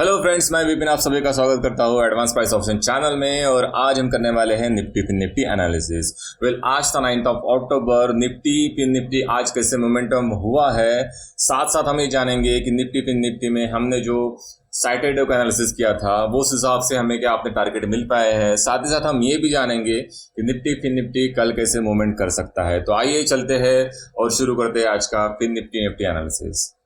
Hello friends, मैं विपिन आप सभी का स्वागत करता हूँ एडवांस प्राइस ऑप्शन चैनल में। और आज हम करने वाले हैं निफ्टी फिन निफ्टी एनालिसिस। आज था 9 अक्टूबर। निफ्टी फिन निफ्टी आज कैसे मोमेंटम हुआ है, साथ साथ हम ये जानेंगे कि निफ्टी फिन निफ्टी में हमने जो सैटरडे को एनालिसिस किया था वो उस हिसाब से हमें क्या अपने टारगेट मिल पाए हैं। साथ ही साथ हम ये भी जानेंगे कि निफ्टी फिन निफ्टी कल कैसे मूवमेंट कर सकता है। तो आइए चलते हैं और शुरू करते हैं आज का फिन निफ्टी निफ्टी एनालिसिस।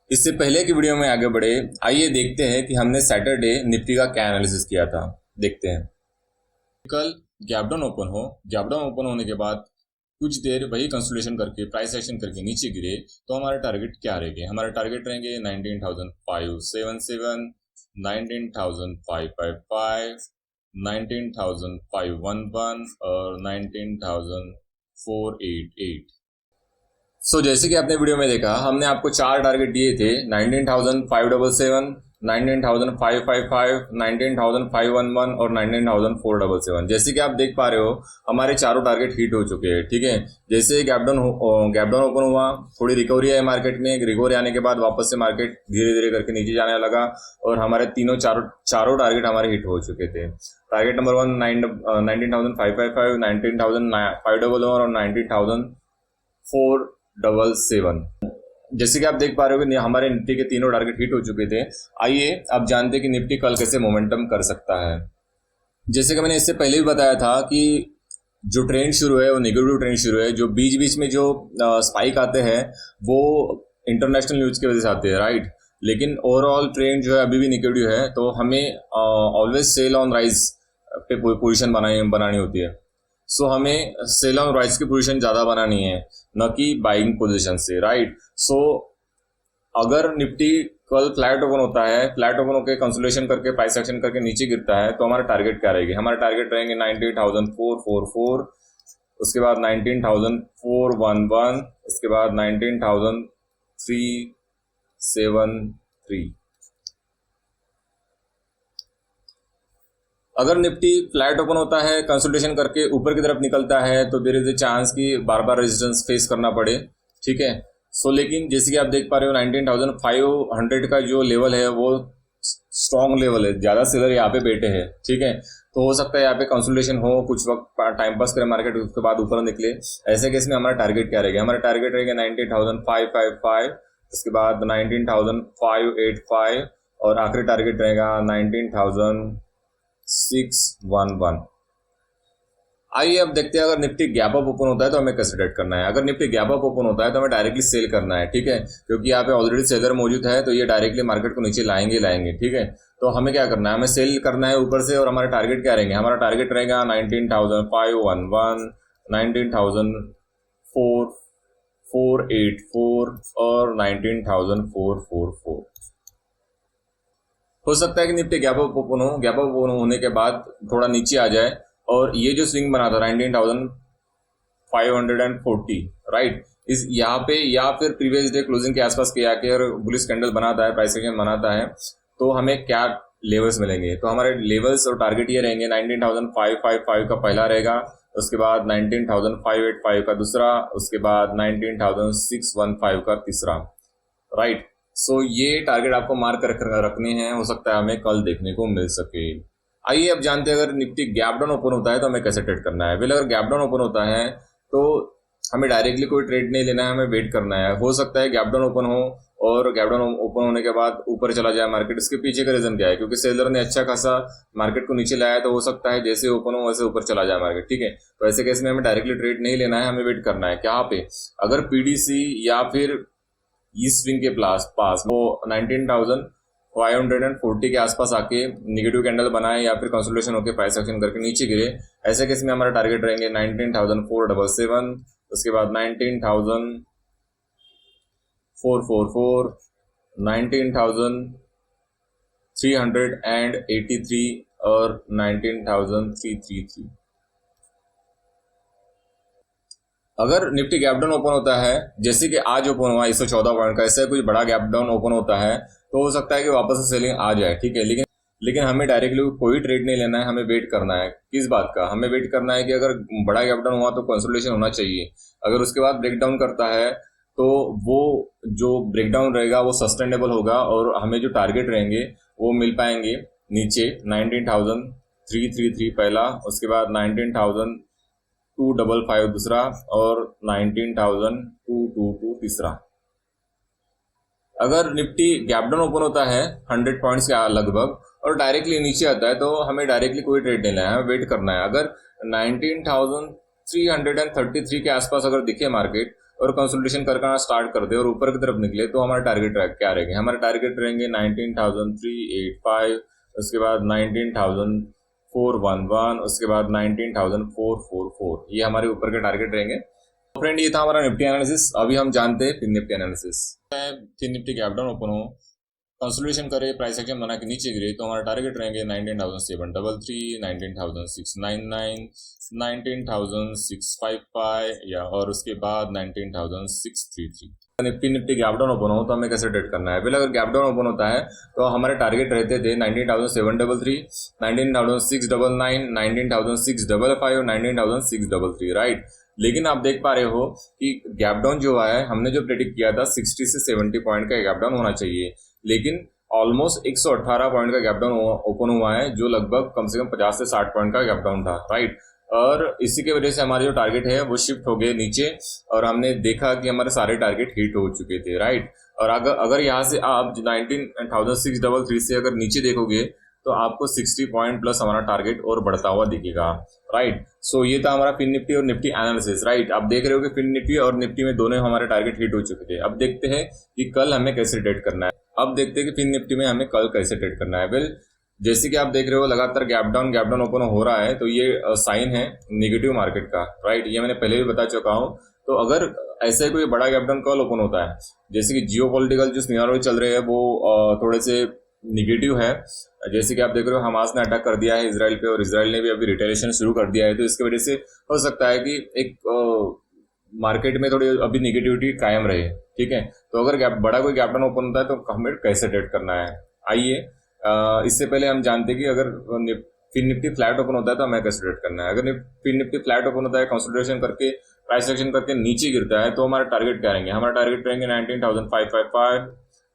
इससे पहले की वीडियो में आगे बढ़े, आइए देखते हैं कि हमने सैटरडे निफ्टी का क्या एनालिसिस किया था। देखते हैं। कल गैप डाउन ओपन होने के बाद कुछ देर वही कंसोलिडेशन करके प्राइस एक्शन करके नीचे गिरे तो हमारे टारगेट क्या रहेंगे? हमारे टारगेट रहेंगे 19,577, 19,555, 19,511 और 19,488। जैसे कि आपने वीडियो में देखा, हमने आपको चार टारगेट दिए थे, 19,577, 19,555, 19,511 और 19,477। जैसे कि आप देख पा रहे हो हमारे चारों टारगेट हिट हो चुके हैं। ठीक है, जैसे गैप डाउन ओपन हुआ, थोड़ी रिकवरी है मार्केट में। रिकवरी आने के बाद वापस से मार्केट धीरे धीरे करके नीचे जाने लगा और हमारे चारों टारगेट हमारे हिट हो चुके थे। टारगेट नंबर 1 19,555, 19,511 और 19,477। जैसे कि आप देख पा रहे हो कि हमारे निफ्टी के तीनों टारगेट हिट हो चुके थे। आइए अब जानते हैं कि निफ्टी कल कैसे मोमेंटम कर सकता है। जैसे कि मैंने इससे पहले भी बताया था कि जो ट्रेंड शुरू है वो नेगेटिव ट्रेंड शुरू है। जो बीच बीच में जो स्पाइक आते हैं वो इंटरनेशनल न्यूज की वजह से आते हैं, राइट। लेकिन ओवरऑल ट्रेंड जो है अभी भी नेगेटिव है, तो हमें ऑलवेज सेल ऑन राइज पे पोजिशन बनानी होती है। हमें सेल ऑन राइज की पोजीशन ज्यादा बनानी है, न कि बाइंग पोजीशन से, राइट। अगर निफ्टी कल फ्लैट ओपन होता है, फ्लैट ओपन होकर कंसोलिडेशन करके प्राइस एक्शन करके नीचे गिरता है तो हमारा टारगेट क्या रहेगी? हमारे टारगेट रहेंगे 19,444, उसके बाद 19,411, उसके बाद 19,373। अगर निफ्टी फ्लैट ओपन होता है, कंसोलिडेशन करके ऊपर की तरफ निकलता है तो देयर इज ए चांस कि बार बार रेजिस्टेंस फेस करना पड़े। ठीक है, लेकिन जैसे कि आप देख पा रहे हो 19,500 का जो लेवल है वो स्ट्रॉन्ग लेवल है, ज्यादा सेलर यहाँ पे बैठे हैं। ठीक है, तो हो सकता है यहाँ पे कंसोलिडेशन हो, कुछ वक्त टाइम पास करे मार्केट, उसके बाद ऊपर निकले। ऐसे केस में हमारा टारगेट क्या रहेगा? हमारा टारगेट रहेगा 19,555, उसके बाद 19,585 और आखिरी टारगेट रहेगा 19,611। आइए अब देखते हैं अगर निफ्टी गैप अप ओपन होता है तो हमें कैसे ट्रेड करना है। अगर निफ्टी गैप अप ओपन होता है तो हमें डायरेक्टली सेल करना है। ठीक है, क्योंकि यहाँ पे ऑलरेडी सेलर मौजूद है तो ये डायरेक्टली मार्केट को नीचे लाएंगे। ठीक है, तो हमें क्या करना है? हमें सेल करना है ऊपर से। और हमारे टारगेट क्या रहेंगे? हमारा टारगेट रहेगा 19,511, 19,484 और 19,444। हो सकता है कि निफ्टी गैप अप ओपन हो, गैप अप ओपन होने के बाद थोड़ा नीचे आ जाए और ये जो स्विंग बना था 19,540, राइट, इस यहाँ पे या फिर प्रीवियस डे क्लोजिंग के आसपास के आके और बुलिश कैंडल बनाता है, प्राइस एक्शन बनाता है, तो हमें क्या लेवल्स मिलेंगे? तो हमारे लेवल्स और टारगेट ये रहेंगे 19,555 का पहला रहेगा, उसके बाद 19,585 का दूसरा, उसके बाद 19,615 का तीसरा, राइट। ये टारगेट आपको मार्क रखने हैं, हो सकता है हमें कल देखने को मिल सके। आइए अब जानते हैं अगर निफ्टी गैप डाउन ओपन होता है तो हमें कैसे ट्रेड करना है। अगर गैप डाउन ओपन होता है तो हमें डायरेक्टली कोई ट्रेड नहीं लेना है, हमें वेट करना है। हो सकता है गैप डाउन ओपन हो और गैप डाउन ओपन होने के बाद ऊपर चला जाए मार्केट। इसके पीछे का रीजन क्या है? क्योंकि सेलर ने अच्छा खासा मार्केट को नीचे लाया है, तो हो सकता है जैसे ओपन हो वैसे ऊपर चला जाए मार्केट। ठीक है, तो ऐसे केस में हमें डायरेक्टली ट्रेड नहीं लेना है, हमें वेट करना है। क्या पे अगर पीडीसी या फिर इस स्विंग के पास वो 19,540 के आसपास आके निगेटिव कैंडल बनाए या फिर कंसोलिडेशन होकर प्राइस एक्शन करके नीचे गिरे, ऐसे केस में हमारा टारगेट रहेंगे 19,477, उसके बाद 19,444, 19,383 और 19,333। अगर निफ्टी गैप डाउन ओपन होता है, जैसे कि आज ओपन हुआ 114 पॉइंट का, ऐसे कुछ बड़ा गैप डाउन ओपन होता है तो हो सकता है कि वापस से सेलिंग आ जाए। ठीक है, लेकिन हमें डायरेक्टली कोई ट्रेड नहीं लेना है, हमें वेट करना है। किस बात का? हमें वेट करना है कि अगर बड़ा गैप डाउन हुआ तो कंसोलिडेशन होना चाहिए। अगर उसके बाद ब्रेक डाउन करता है तो वो जो ब्रेकडाउन रहेगा वो सस्टेनेबल होगा और हमें जो टारगेट रहेंगे वो मिल पाएंगे नीचे 19,333 पहला, उसके बाद 19,255 दूसरा और 19,222 तीसरा। अगर निफ्टी गैप डाउन ओपन होता है 100 पॉइंट्स के लगभग और डायरेक्टली नीचे आता है तो हमें डायरेक्टली कोई ट्रेड नहीं लेना है, वेट करना है। अगर 19,333 के आसपास अगर दिखे मार्केट और कंसोलिडेशन करना स्टार्ट कर दे और ऊपर की तरफ निकले तो हमारे टारगेट क्या रहेंगे? हमारे टारगेट रहेंगे 19,385, उसके बाद 19,411, उसके बाद 19,444। ये हमारे ऊपर के टारगेट रहेंगे। फ्रेंड, ये था हमारा निफ्टी एनालिसिस। अभी हम जानते हैं Fin Nifty analysis. Fin Nifty gap down open हो, कंसोलिडेशन करे, प्राइस एक्शन बना के नीचे गिरे तो हमारा टारगेट रहेंगे 19,733, 19,699, 19,655 या और उसके बाद 19,633। निफ्टी गैप डाउन ओपन हो तो हमें कैसे ट्रेड करना है? पहले अगर गैप डाउन ओपन होता है तो हमारे टारगेट रहते थे 19,733, 19,699, 19,655, 19,633, राइट। लेकिन आप देख पा रहे हो कि गैप डाउन जो हुआ है, हमने जो प्रेडिक्ट किया था 60 से 70 पॉइंट का गैप डाउन होना चाहिए, लेकिन ऑलमोस्ट 118 पॉइंट का गैप डाउन ओपन हुआ है, जो लगभग कम से कम 50 से 60 पॉइंट का गैप डाउन था, राइट। और इसी की वजह से हमारे जो टारगेट है वो शिफ्ट हो गए नीचे और हमने देखा कि हमारे सारे टारगेट हिट हो चुके थे, राइट। और अगर यहाँ से आप 19,633 से अगर नीचे देखोगे तो आपको 60 पॉइंट प्लस हमारा टारगेट और बढ़ता हुआ दिखेगा, राइट। सो ये था हमारा फिन निफ्टी और निफ्टी एनालिसिस, राइट। आप देख रहे हो कि फिन निफ्टी और निफ्टी में दोनों हमारे टारगेट हिट हो चुके थे। अब देखते हैं कि कल हमें कैसे ट्रेड करना है। अब देखते हैं कि फिन निफ्टी में हमें कल कैसे ट्रेड करना है। वेल, जैसे कि आप देख रहे हो लगातार गैप डाउन ओपन हो रहा है, तो ये साइन है नेगेटिव मार्केट का, राइट। ये मैंने पहले भी बता चुका हूँ। तो अगर ऐसे कोई बड़ा गैप डाउन कल ओपन होता है, जैसे कि जियोपॉलिटिकल जो सिनेरियो चल रहे हैं वो थोड़े से निगेटिव है, जैसे कि आप देख रहे हो हमास ने अटैक कर दिया है इसराइल पे और इसराइल ने भी अभी रिटेलिएशन शुरू कर दिया है, तो इसकी वजह से हो सकता है कि एक मार्केट में थोड़ी अभी निगेटिविटी कायम रहे, ठीक है। तो अगर बड़ा कोई गैप डाउन ओपन होता है तो हमें कैसे ट्रेड करना है, आइए इससे पहले हम जानते हैं कि अगर फिन निफ्टी फ्लैट ओपन होता है तो हमें कैसे ट्रेड करना है। अगर फिन निफ्टी फ्लैट ओपन होता है, कंसोलिडेशन करके प्राइस एक्शन करके नीचे गिरता है तो हमारा टारगेट क्या रहेंगे? हमारा टारगेट रहेंगे 19,555,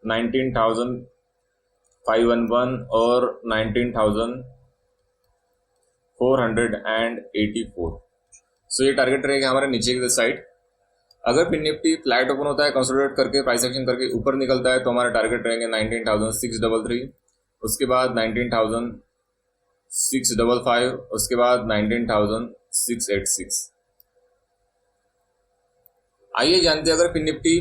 19,511 और 19,484। सो ये टारगेट रहेगा हमारे नीचे की साइड। अगर फिन निफ्टी फ्लैट ओपन होता है, कंसोलिडेट करके प्राइस एक्शन करके ऊपर निकलता है तो हमारा टारगेट रहेंगे 19,633, उसके बाद 19,655, उसके बाद 19,686। आइए जानते हैं अगर Fin Nifty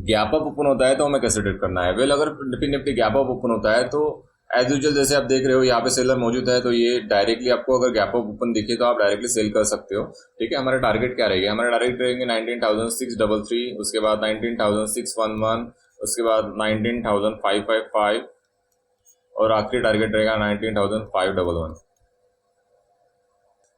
gap up open होता है तो हमें कैसे ट्रेड करना है। वेल, अगर Fin Nifty gap up open होता है तो एज यूजुअल जैसे आप देख रहे हो यहाँ पे सेलर मौजूद है, तो ये डायरेक्टली आपको अगर गैप अप ओपन दिखे तो आप डायरेक्टली सेल कर सकते हो, ठीक है। हमारा टारगेट क्या रहेगा? हमारा टारगेट रहेंगे 19,633, उसके बाद 19,611, उसके बाद 19,555 और आखिरी टारगेट रहेगा 19,511।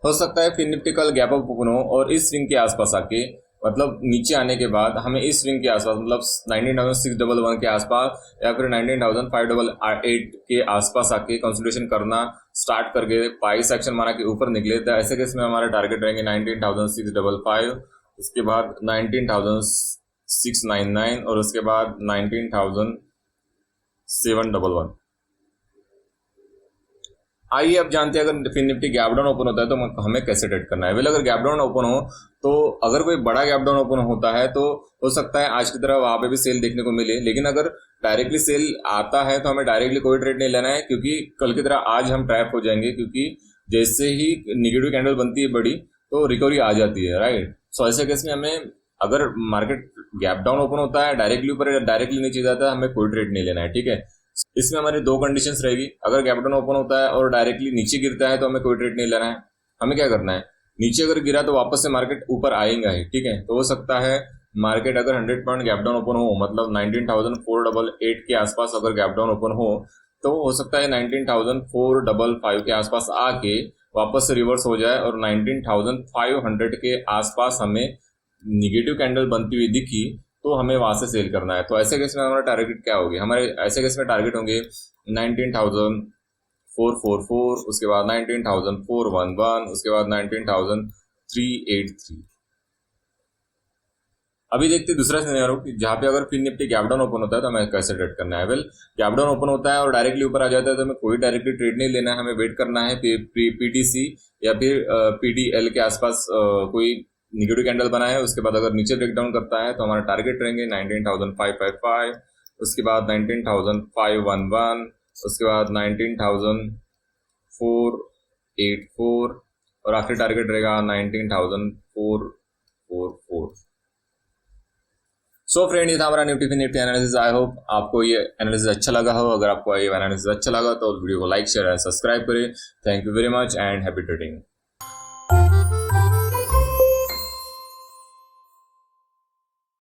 हो सकता है फिन निफ्टी कल गैप अप ओपन हो और इस स्विंग के आसपास आके, मतलब नीचे आने के बाद हमें इस स्विंग के आसपास, मतलब 19,611 के आसपास या फिर 19,588 के आसपास आके कंसोलिडेशन करना स्टार्ट करके प्राइस एक्शन माना के ऊपर निकले, तो ऐसे केस में हमारे टारगेट रहेंगे 19,655, उसके बाद 19,699 और उसके बाद 19,711। आइए अब जानते हैं अगर Fin Nifty gap down open होता है तो हमें कैसे ट्रेड करना है। वेल, अगर गैप डाउन ओपन हो तो अगर कोई बड़ा गैप डाउन ओपन होता है तो हो सकता है आज की तरह वहां पे भी सेल देखने को मिले, लेकिन अगर डायरेक्टली सेल आता है तो हमें डायरेक्टली कोई ट्रेड नहीं लेना है, क्योंकि कल की तरह आज हम ट्रैप हो जाएंगे, क्योंकि जैसे ही निगेटिव कैंडल बनती है बड़ी तो रिकवरी आ जाती है, राइट। सो ऐसे केस में हमें, अगर मार्केट गैप डाउन ओपन होता है डायरेक्टली ऊपर या डायरेक्टली नीचे जाता है, हमें कोई ट्रेड नहीं लेना है, ठीक है। इसमें हमारी दो कंडीशंस रहेगी। अगर गैप डाउन ओपन होता है और डायरेक्टली नीचे गिरता है तो हमें कोई ट्रेड नहीं लेना है। हमें क्या करना है? नीचे अगर गिरा तो वापस से मार्केट ऊपर आएगा ही, ठीक है। तो हो सकता है मार्केट अगर 100 पॉइंट गैप डाउन ओपन हो, मतलब 19,488 के आसपास अगर गैप डाउन ओपन हो, तो हो सकता है 19,455 के आसपास आके वापस से रिवर्स हो जाए और 19,500 के आसपास हमें निगेटिव कैंडल बनती हुई दिखी तो हमें वहां से सेल करना है। तो ऐसे केस में हमारा टारगेट क्या होगी? हमारे ऐसे केस में टारगेट होंगे 19,444, उसके बाद 19,411, उसके बाद 19,383। अभी देखते हैं दूसरा सिनेरियो कि जहाँ पे अगर Fin Nifty gap down open होता है तो हमें कैसे ट्रेड करना है। वेल, गैप डाउन ओपन होता है और डायरेक्टली ऊपर आ जाता है तो हमें कोई डायरेक्टली ट्रेड नहीं लेना है, हमें वेट करना है पीटीसी या फिर पीडीएल के आसपास कोई निगेटिव कैंडल बना है, उसके बाद अगर नीचे ब्रेकडाउन करता है तो हमारा टारगेट रहेंगे 19,555, उसके बाद 19,511, उसके बाद 19,484 और आखिरी टारगेट रहेगा 19,444। सो फ्रेंड, ये था हमारा Nifty Fin Nifty analysis. I hope आपको ये एनालिसिस अच्छा लगा हो। अगर आपको ये एनालिसिस अच्छा लगा तो वीडियो को लाइक शेयर एंड सब्सक्राइब करें। Thank you very much and happy trading.